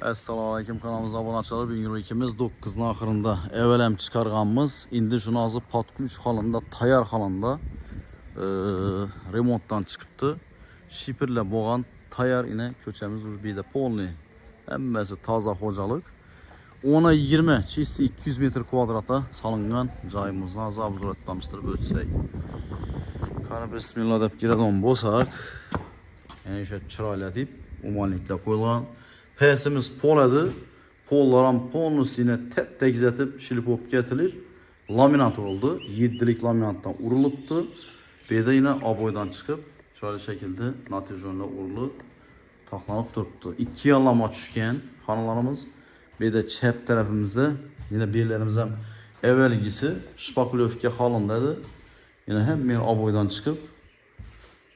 Assalomu alaykum, kanalımıza obunachilar. Bugun ikimiz 9'un axırında evvelem çıkarganımız. İndi şunu azı patkuch halında, tayar halında remontdan çıkıptı. Şipirle boğan tayar ine köçemiz bir de polni. Hemmesi taza hocalık. 10'a 20, çiğsi 200 metr kvadrata salıngan cayımızla azabı zuratlamıştır bölsek. Kanı bismillah deyip girelim bosak. Yani işte çırayla deyip umanlikle koyulan. Pesimiz poladı. Polların polnusu yine tep tekzetip şilip hop getirir. Laminat oldu. 7'lik laminattan uruluptu. Bir de yine aboydan çıkıp şöyle şekilde natijonla urulu taklanıp duruptu. 2 yalama düşken xanalarımız. Bir de çep tarafımızda yine birlerimiz hem evvelgisi şpakulövke halındaydı. Yine hem bir aboydan çıkıp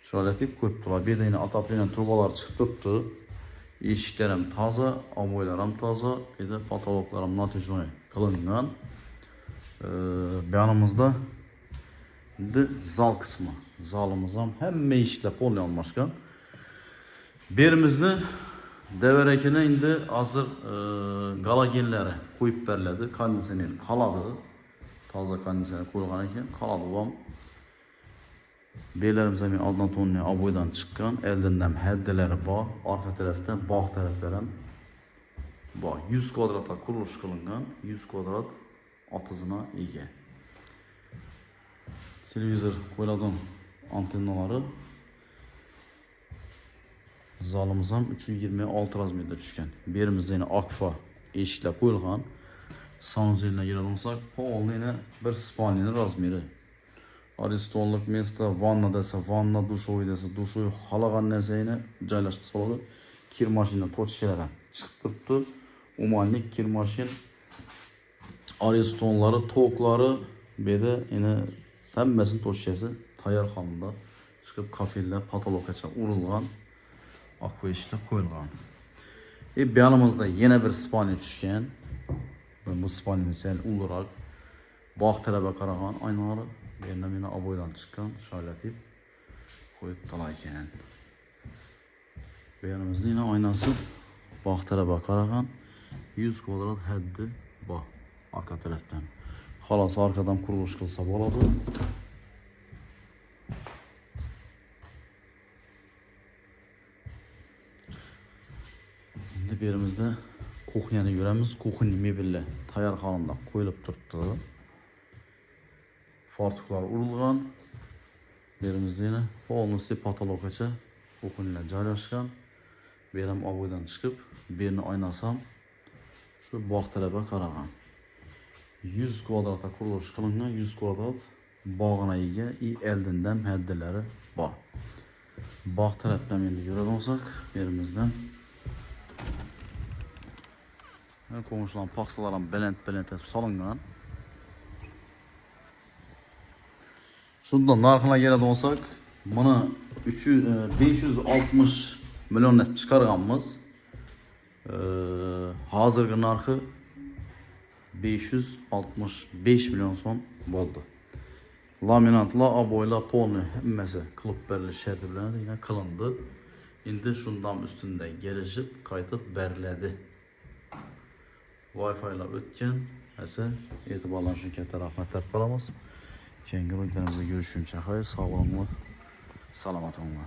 şöyle deyip koyuptular. Bir de yine atapliyle trubalar çıkıptı. İşiklerim taza, aboylarım taza, bir de patologlarım natijoy kılıngan. Yanımızda zal kısmı. Zalımızdan hem işikle polyan başkan. Birimizde deverekine indi hazır galagenlere koyup berledi. Kondisyoner kaladı. Taza kondisyoner koyulgan eken kaladı vam. Beylerimiz hemen altından tonluya aboydan çıkan, eldinden heddeleri bağ, arka tarafta bağ tarafları bağ. 100 kvadrata kuruluş kılıngan, 100 kvadrat atızına ege. Televizor koyulan antennaları zalımızdan 326 razmerde düşken. Birimizde yine akfa eşikle koyulgan, sanuzeliğine giren olsak, pahalı yine bir spalinin razmeri. Aristonluk mesle vanna dese vanna, duşoy dese duşoy, halagan neseyine caylaştı saladı. Kir maşinle toçkelere çıkıp durdu. Umanlik kir maşin Aristonları, tokları bir de yine temmesin toçkesi tayar halında çıkıp kafille patolokaça urulgan akva işle koyulgan. Bir yanımızda yine bir spani düşken. Bu spanini sen olarak bağ tarafa karagan aynaları. Yerine yine aboydan çıkan şöyle deyip koyup dalayken. Yanımızda yine aynası bağ bakarak 100 kvadrat heddi bağ arka taraftan. Halası arkadan kuruluş kılsa boladı. Şimdi birimizde kuhyani göremiz. Kuhyani mebille tayar halında koyulup durdu. Fartuklar urulgan. Birimizde yine polnusu patologaça kuhyaniyle caylaşkan. Benim aboydan çıkıp birini aynasam şu bağ tarafa karagan. 100 kvadrata kuruluş kılıngan 100 kvadrat bağına ege eldinden heddeleri bağ. Bağ taraftan endi gören olsak birimizden konuşulan paksaların belent salıngan. Şundan narxına geladi olsak, buna 560 milyon net çıkarganımız. Hazırgı narxı 565 milyon son oldu. Laminatla, aboyla, polni hemmesi kılıp berli şerdi bilen yine kılındı. Şimdi şundan üstünde gelişip kaytıp berledi. Wi-Fi ile ötken ise etibarlan şirkete rahmetler kalamaz. Kendi rollerimizde görüşünce hayır, sağ olun, salamat olun.